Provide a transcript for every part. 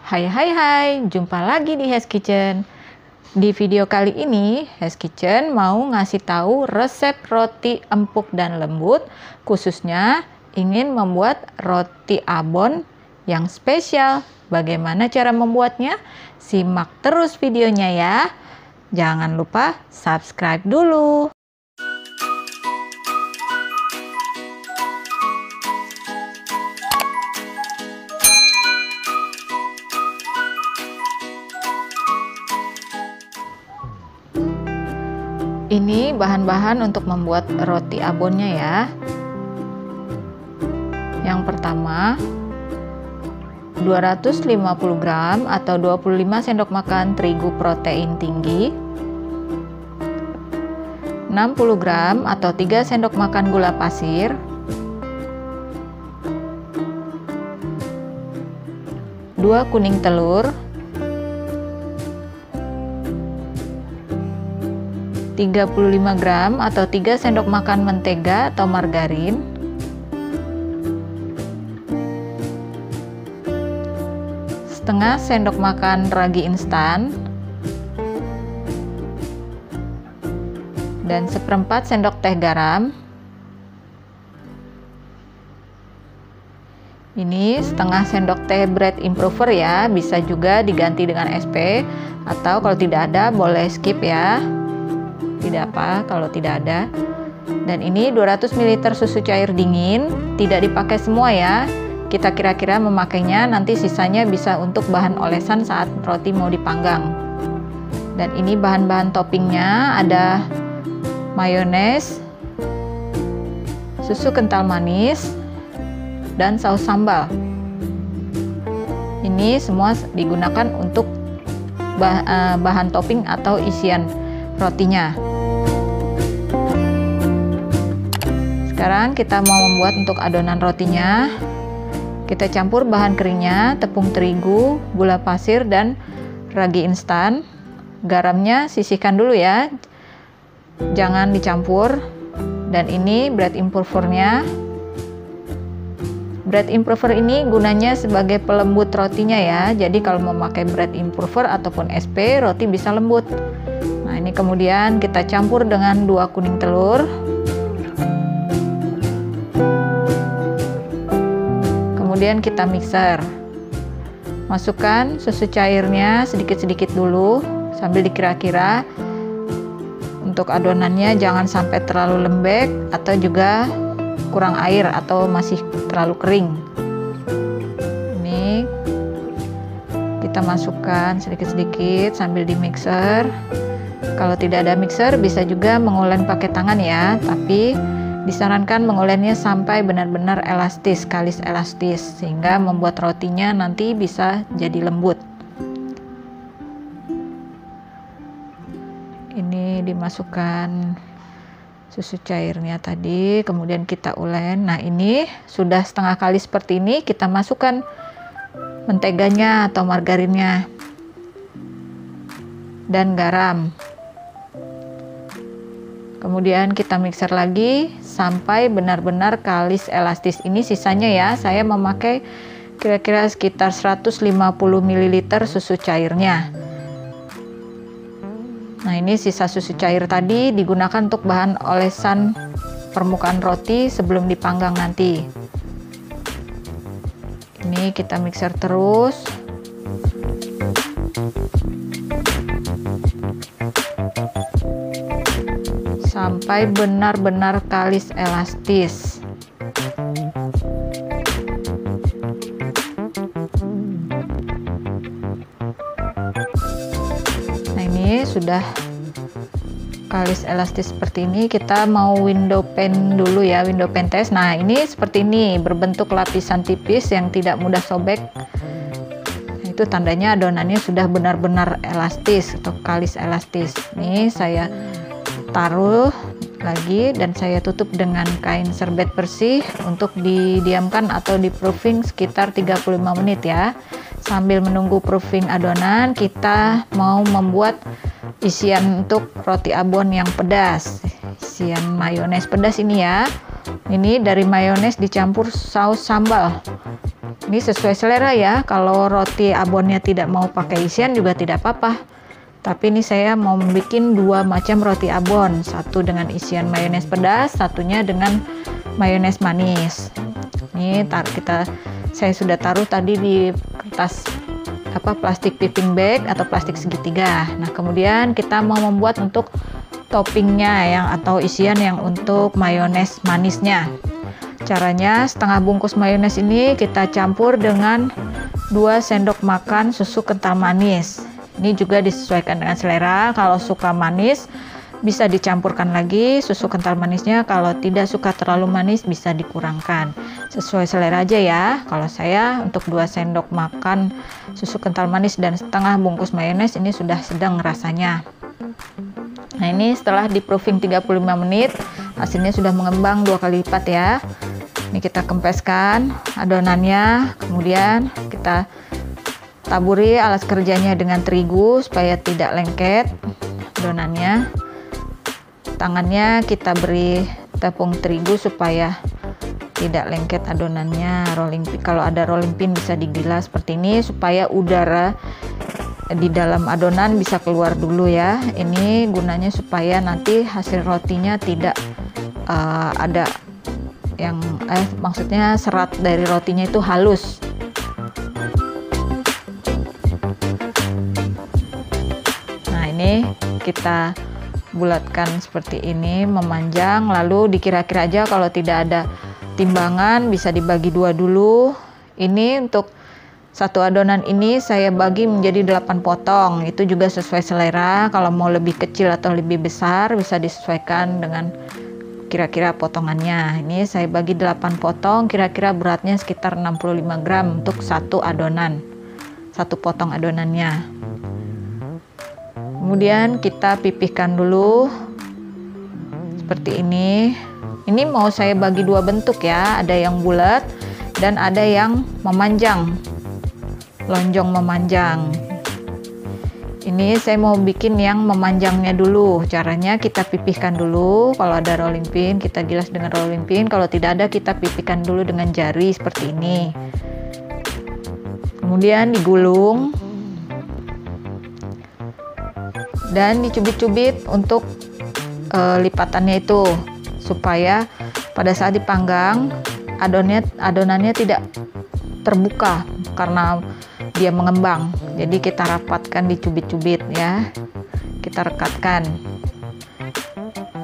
Hai, jumpa lagi di Hes Kitchen. Di video kali ini, Hes Kitchen mau ngasih tahu resep roti empuk dan lembut, khususnya ingin membuat roti abon yang spesial. Bagaimana cara membuatnya? Simak terus videonya ya. Jangan lupa subscribe dulu. Ini bahan-bahan untuk membuat roti abonnya ya. Yang pertama, 250 gram atau 25 sendok makan terigu protein tinggi, 60 gram atau 3 sendok makan gula pasir, 2 kuning telur, 35 gram atau 3 sendok makan mentega atau margarin, setengah sendok makan ragi instan, dan seperempat sendok teh garam. Ini setengah sendok teh bread improver ya, bisa juga diganti dengan SP, atau kalau tidak ada boleh skip ya. Tidak apa kalau tidak ada. Dan ini 200 ml susu cair dingin, tidak dipakai semua ya. Kita kira-kira memakainya, nanti sisanya bisa untuk bahan olesan saat roti mau dipanggang. Dan ini bahan-bahan toppingnya ada mayones, susu kental manis, dan saus sambal. Ini semua digunakan untuk bahan topping atau isian rotinya. Sekarang kita mau membuat untuk adonan rotinya. Kita campur bahan keringnya, tepung terigu, gula pasir, dan ragi instan. Garamnya sisihkan dulu ya, jangan dicampur. Dan ini bread improvernya. Bread improver ini gunanya sebagai pelembut rotinya ya. Jadi kalau memakai bread improver ataupun SP, roti bisa lembut. Nah, ini kemudian kita campur dengan 2 kuning telur. Kemudian kita mixer. Masukkan susu cairnya sedikit-sedikit dulu sambil dikira-kira. Untuk adonannya jangan sampai terlalu lembek atau juga kurang air atau masih terlalu kering. Ini kita masukkan sedikit-sedikit sambil di mixer. Kalau tidak ada mixer bisa juga mengulen pakai tangan ya, tapi disarankan mengulennya sampai benar-benar elastis, kalis elastis, sehingga membuat rotinya nanti bisa jadi lembut. Ini dimasukkan susu cairnya tadi, kemudian kita ulen. Nah, ini sudah setengah kali seperti ini, kita masukkan menteganya atau margarinnya dan garam. Kemudian kita mixer lagi sampai benar-benar kalis elastis. Ini sisanya ya, saya memakai kira-kira sekitar 150 ml susu cairnya. Nah, ini sisa susu cair tadi digunakan untuk bahan olesan permukaan roti sebelum dipanggang nanti. Ini kita mixer terus. Sampai benar-benar kalis elastis. Nah, ini sudah kalis elastis seperti ini. Kita mau window pan dulu ya, window pan test. Nah, ini seperti ini, berbentuk lapisan tipis yang tidak mudah sobek. Nah, itu tandanya adonannya sudah benar-benar elastis atau kalis elastis. Ini saya taruh lagi dan saya tutup dengan kain serbet bersih untuk didiamkan atau di proofing sekitar 35 menit ya. Sambil menunggu proofing adonan, kita mau membuat isian untuk roti abon yang pedas. Isian mayones pedas ini ya. Ini dari mayones dicampur saus sambal. Ini sesuai selera ya, kalau roti abonnya tidak mau pakai isian juga tidak apa-apa. Tapi ini saya mau bikin 2 macam roti abon, satu dengan isian mayones pedas, satunya dengan mayones manis. Ini saya sudah taruh tadi di kertas plastik piping bag atau plastik segitiga. Nah, kemudian kita mau membuat untuk toppingnya atau isian yang untuk mayones manisnya. Caranya, setengah bungkus mayones ini kita campur dengan 2 sendok makan susu kental manis. Ini juga disesuaikan dengan selera. Kalau suka manis bisa dicampurkan lagi susu kental manisnya, kalau tidak suka terlalu manis bisa dikurangkan. Sesuai selera aja ya. Kalau saya untuk 2 sendok makan susu kental manis dan setengah bungkus mayones ini sudah sedang rasanya. Nah, ini setelah di proofing 35 menit, hasilnya sudah mengembang 2 kali lipat ya. Ini kita kempeskan adonannya, kemudian kita taburi alas kerjanya dengan terigu supaya tidak lengket adonannya. Tangannya kita beri tepung terigu supaya tidak lengket adonannya. Kalau ada rolling pin bisa digilas seperti ini supaya udara di dalam adonan bisa keluar dulu ya. Ini gunanya supaya nanti hasil rotinya tidak ada yang maksudnya serat dari rotinya itu halus. Nah, ini kita bulatkan seperti ini, memanjang, lalu dikira-kira aja. Kalau tidak ada timbangan bisa dibagi 2 dulu. Ini untuk satu adonan ini saya bagi menjadi 8 potong, itu juga sesuai selera. Kalau mau lebih kecil atau lebih besar bisa disesuaikan dengan kira-kira potongannya. Ini saya bagi 8 potong, kira-kira beratnya sekitar 65 gram untuk satu adonan, satu potong adonannya. Kemudian kita pipihkan dulu seperti ini. Ini mau saya bagi 2 bentuk ya, ada yang bulat dan ada yang memanjang, lonjong memanjang. Ini saya mau bikin yang memanjangnya dulu. Caranya kita pipihkan dulu. Kalau ada rolling pin kita gilas dengan rolling pin, kalau tidak ada kita pipihkan dulu dengan jari seperti ini. Kemudian digulung dan dicubit-cubit untuk lipatannya itu, supaya pada saat dipanggang adonannya tidak terbuka karena dia mengembang. Jadi kita rapatkan, dicubit-cubit ya, kita rekatkan.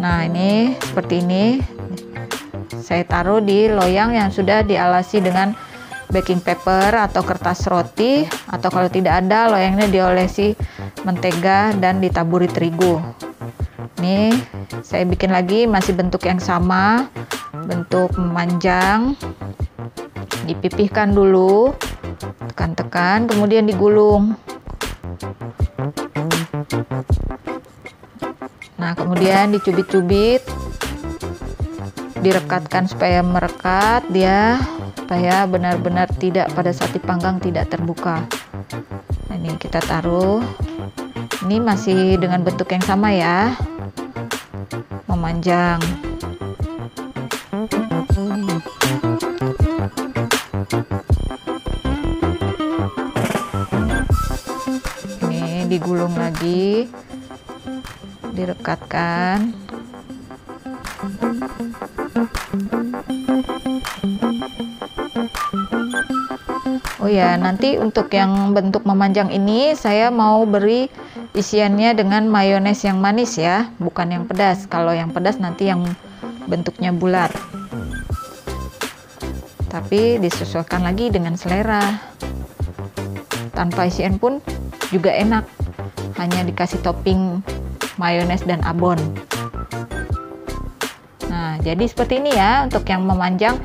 Nah, ini seperti ini saya taruh di loyang yang sudah dialasi dengan baking paper atau kertas roti, atau kalau tidak ada loyangnya diolesi mentega dan ditaburi terigu. Nih saya bikin lagi, masih bentuk yang sama, bentuk memanjang. Dipipihkan dulu, tekan-tekan, kemudian digulung. Nah, kemudian dicubit-cubit, direkatkan supaya merekat dia, supaya benar-benar tidak pada saat dipanggang tidak terbuka. Nah, ini kita taruh. Ini masih dengan bentuk yang sama ya, memanjang. Ini digulung lagi, direkatkan. Oh ya, nanti untuk yang bentuk memanjang ini saya mau beri isiannya dengan mayones yang manis ya, bukan yang pedas. Kalau yang pedas nanti yang bentuknya bulat. Tapi disesuaikan lagi dengan selera. Tanpa isian pun juga enak, hanya dikasih topping mayones dan abon. Nah, jadi seperti ini ya untuk yang memanjang.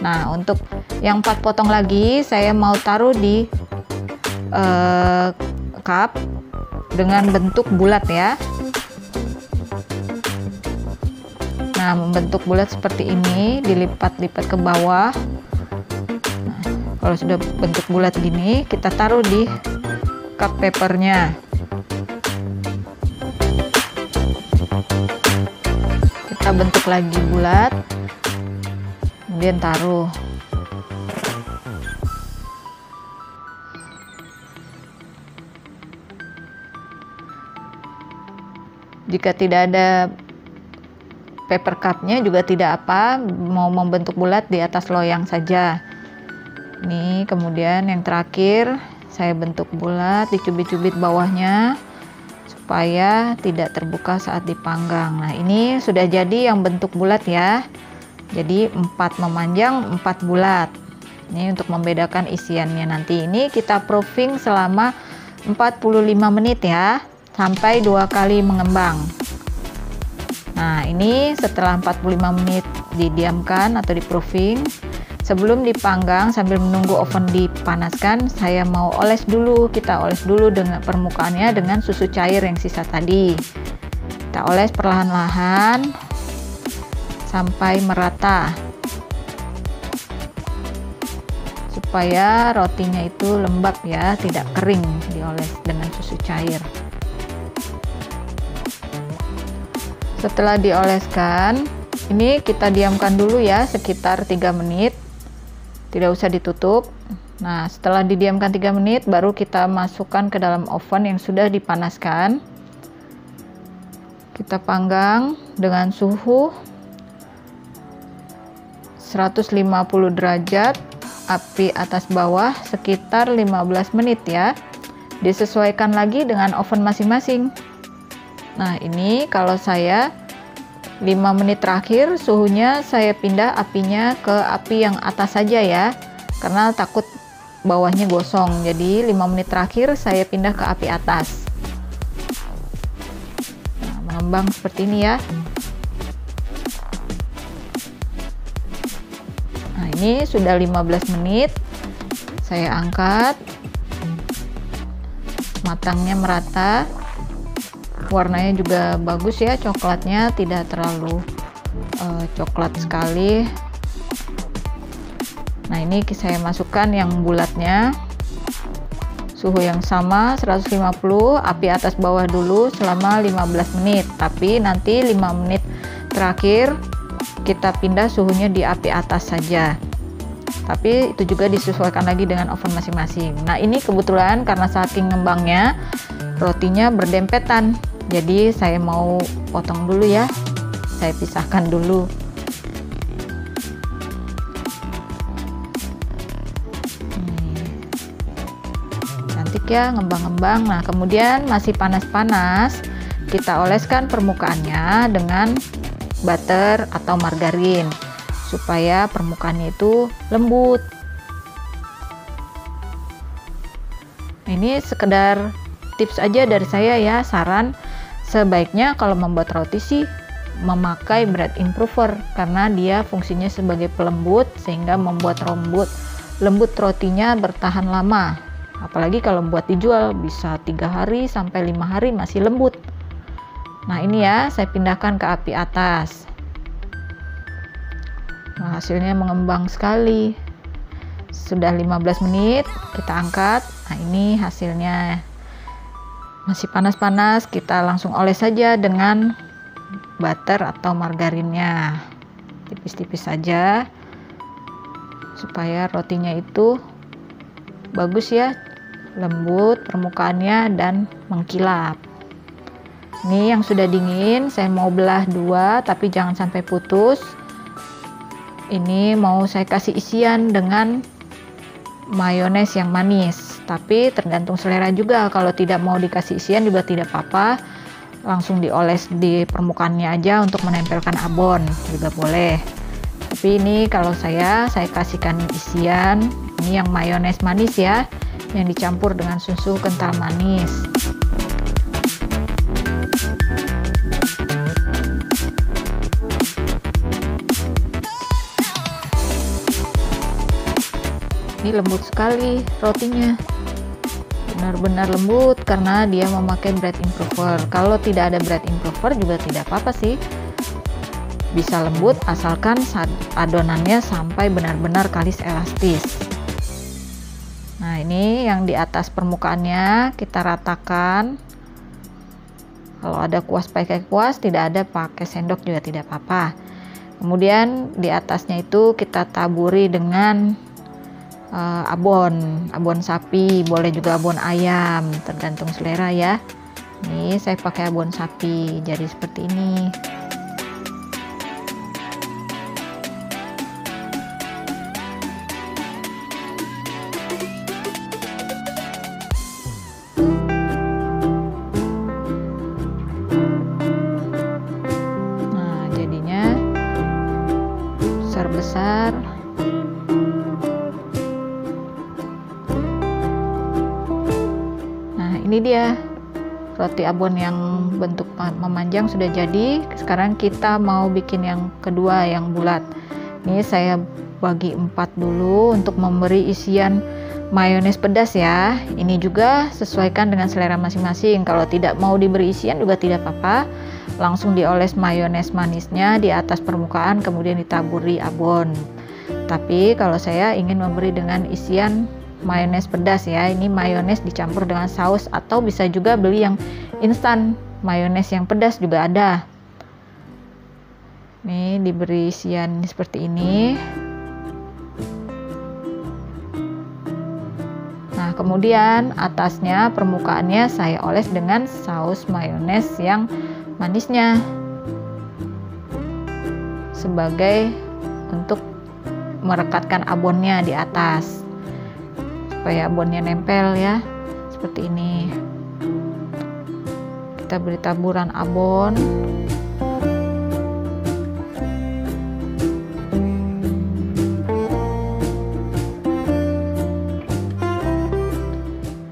Nah, untuk yang 4 potong lagi saya mau taruh di cup dengan bentuk bulat ya. Nah, membentuk bulat seperti ini, dilipat-lipat ke bawah. Nah, kalau sudah bentuk bulat gini, kita taruh di cup papernya. Kita bentuk lagi bulat, kemudian taruh. Jika tidak ada paper cupnya juga tidak apa, mau membentuk bulat di atas loyang saja. Ini kemudian yang terakhir saya bentuk bulat, dicubit-cubit bawahnya supaya tidak terbuka saat dipanggang. Nah, ini sudah jadi yang bentuk bulat ya. Jadi 4 memanjang, 4 bulat. Ini untuk membedakan isiannya. Nanti ini kita proofing selama 45 menit ya, sampai 2 kali mengembang. Nah, ini setelah 45 menit didiamkan atau di-proofing, sebelum dipanggang sambil menunggu oven dipanaskan, saya mau oles dulu. Kita oles dulu dengan permukaannya dengan susu cair yang sisa tadi. Kita oles perlahan-lahan sampai merata, supaya rotinya itu lembab ya, tidak kering, dioles dengan susu cair. Setelah dioleskan, ini kita diamkan dulu ya sekitar 3 menit, tidak usah ditutup. Nah, setelah didiamkan 3 menit baru kita masukkan ke dalam oven yang sudah dipanaskan. Kita panggang dengan suhu 150 derajat, api atas bawah sekitar 15 menit ya. Disesuaikan lagi dengan oven masing-masing. Nah, ini kalau saya 5 menit terakhir suhunya saya pindah apinya ke api yang atas saja ya, karena takut bawahnya gosong. Jadi 5 menit terakhir saya pindah ke api atas. Nah, mengembang seperti ini ya. Nah, ini sudah 15 menit. Saya angkat. Matangnya merata. Warnanya juga bagus ya, coklatnya tidak terlalu coklat sekali. Nah, ini saya masukkan yang bulatnya, suhu yang sama 150, api atas bawah dulu selama 15 menit, tapi nanti 5 menit terakhir kita pindah suhunya di api atas saja, tapi itu juga disesuaikan lagi dengan oven masing-masing. Nah, ini kebetulan karena saking ngembangnya rotinya berdempetan, jadi saya mau potong dulu ya, saya pisahkan dulu. Cantik ya, ngembang-ngembang. Nah, kemudian masih panas-panas kita oleskan permukaannya dengan butter atau margarin supaya permukaannya itu lembut. Ini sekedar tips aja dari saya ya, saran sebaiknya kalau membuat roti sih memakai bread improver karena dia fungsinya sebagai pelembut sehingga membuat lembut rotinya bertahan lama. Apalagi kalau buat dijual bisa 3 hari sampai 5 hari masih lembut. Nah, ini ya saya pindahkan ke api atas. Nah, hasilnya mengembang sekali. Sudah 15 menit kita angkat. Nah, ini hasilnya. Masih panas-panas, kita langsung oles saja dengan butter atau margarinnya, tipis-tipis saja supaya rotinya itu bagus ya, lembut permukaannya dan mengkilap. Ini yang sudah dingin, saya mau belah 2 tapi jangan sampai putus. Ini mau saya kasih isian dengan mayones yang manis, tapi tergantung selera juga. Kalau tidak mau dikasih isian juga tidak apa-apa, langsung dioles di permukaannya aja untuk menempelkan abon juga boleh. Tapi ini kalau saya kasihkan isian, ini yang mayones manis ya, yang dicampur dengan susu kental manis. Ini lembut sekali rotinya, benar-benar lembut karena dia memakai bread improver. Kalau tidak ada bread improver juga tidak apa-apa sih, bisa lembut asalkan adonannya sampai benar-benar kalis elastis. Nah, ini yang di atas permukaannya kita ratakan. Kalau ada kuas pakai kuas, tidak ada pakai sendok juga tidak apa-apa. Kemudian di atasnya itu kita taburi dengan abon sapi, boleh juga abon ayam, tergantung selera ya. Ini saya pakai abon sapi, jadi seperti ini. Nah, jadinya besar-besar. Nah, ini dia roti abon yang bentuk memanjang sudah jadi. Sekarang kita mau bikin yang kedua yang bulat. Ini saya bagi 4 dulu untuk memberi isian mayones pedas ya. Ini juga sesuaikan dengan selera masing-masing. Kalau tidak mau diberi isian juga tidak apa-apa. Langsung dioles mayones manisnya di atas permukaan, kemudian ditaburi abon. Tapi kalau saya ingin memberi dengan isian mayones pedas ya, ini mayones dicampur dengan saus, atau bisa juga beli yang instan mayones yang pedas juga ada. Nih diberi isian seperti ini. Nah, kemudian atasnya permukaannya saya oles dengan saus mayones yang manisnya sebagai untuk merekatkan abonnya di atas supaya abonnya nempel ya, seperti ini. Kita beri taburan abon.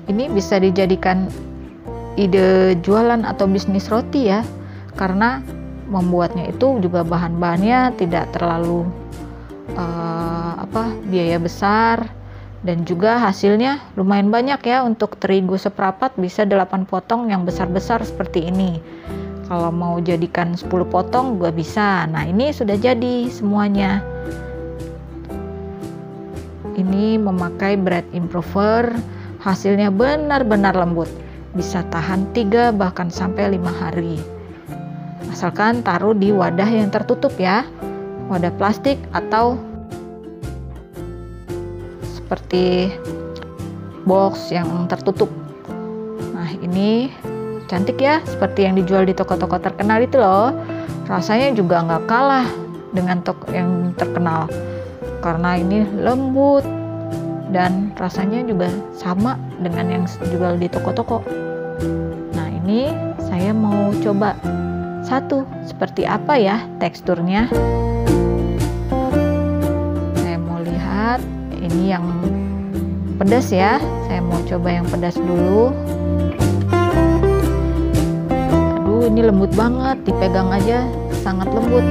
Ini bisa dijadikan ide jualan atau bisnis roti ya, karena membuatnya itu juga bahan-bahannya tidak terlalu biaya besar. Dan juga hasilnya lumayan banyak ya. Untuk terigu seprapat bisa 8 potong yang besar-besar seperti ini. Kalau mau jadikan 10 potong juga bisa. Nah, ini sudah jadi semuanya. Ini memakai bread improver. Hasilnya benar-benar lembut. Bisa tahan 3 bahkan sampai 5 hari. Asalkan taruh di wadah yang tertutup ya. Wadah plastik atau seperti box yang tertutup. Nah, ini cantik ya, seperti yang dijual di toko-toko terkenal itu loh. Rasanya juga nggak kalah dengan toko yang terkenal, karena ini lembut dan rasanya juga sama dengan yang dijual di toko-toko. Nah, ini saya mau coba satu, seperti apa ya teksturnya. Saya mau lihat. Ini yang pedas ya, saya mau coba yang pedas dulu. Aduh, ini lembut banget, dipegang aja sangat lembut.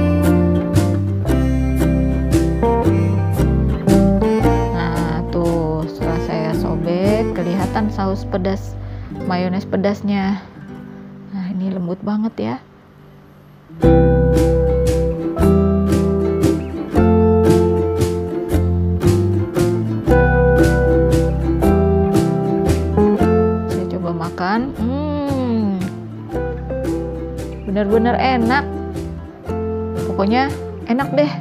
Nah tuh, setelah saya sobek kelihatan saus pedas, mayones pedasnya. Nah, ini lembut banget ya. Benar-benar enak, pokoknya enak deh.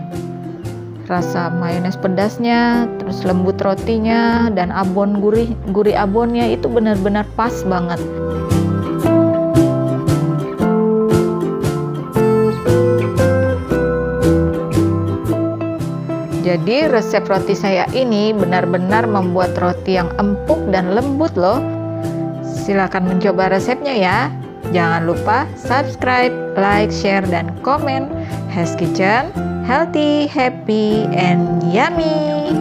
Rasa mayones pedasnya, terus lembut rotinya, dan abon gurih abonnya itu benar-benar pas banget. Jadi resep roti saya ini benar-benar membuat roti yang empuk dan lembut loh. Silakan mencoba resepnya ya. Jangan lupa subscribe, like, share, dan komen. Hes Kitchen, healthy, happy, and yummy.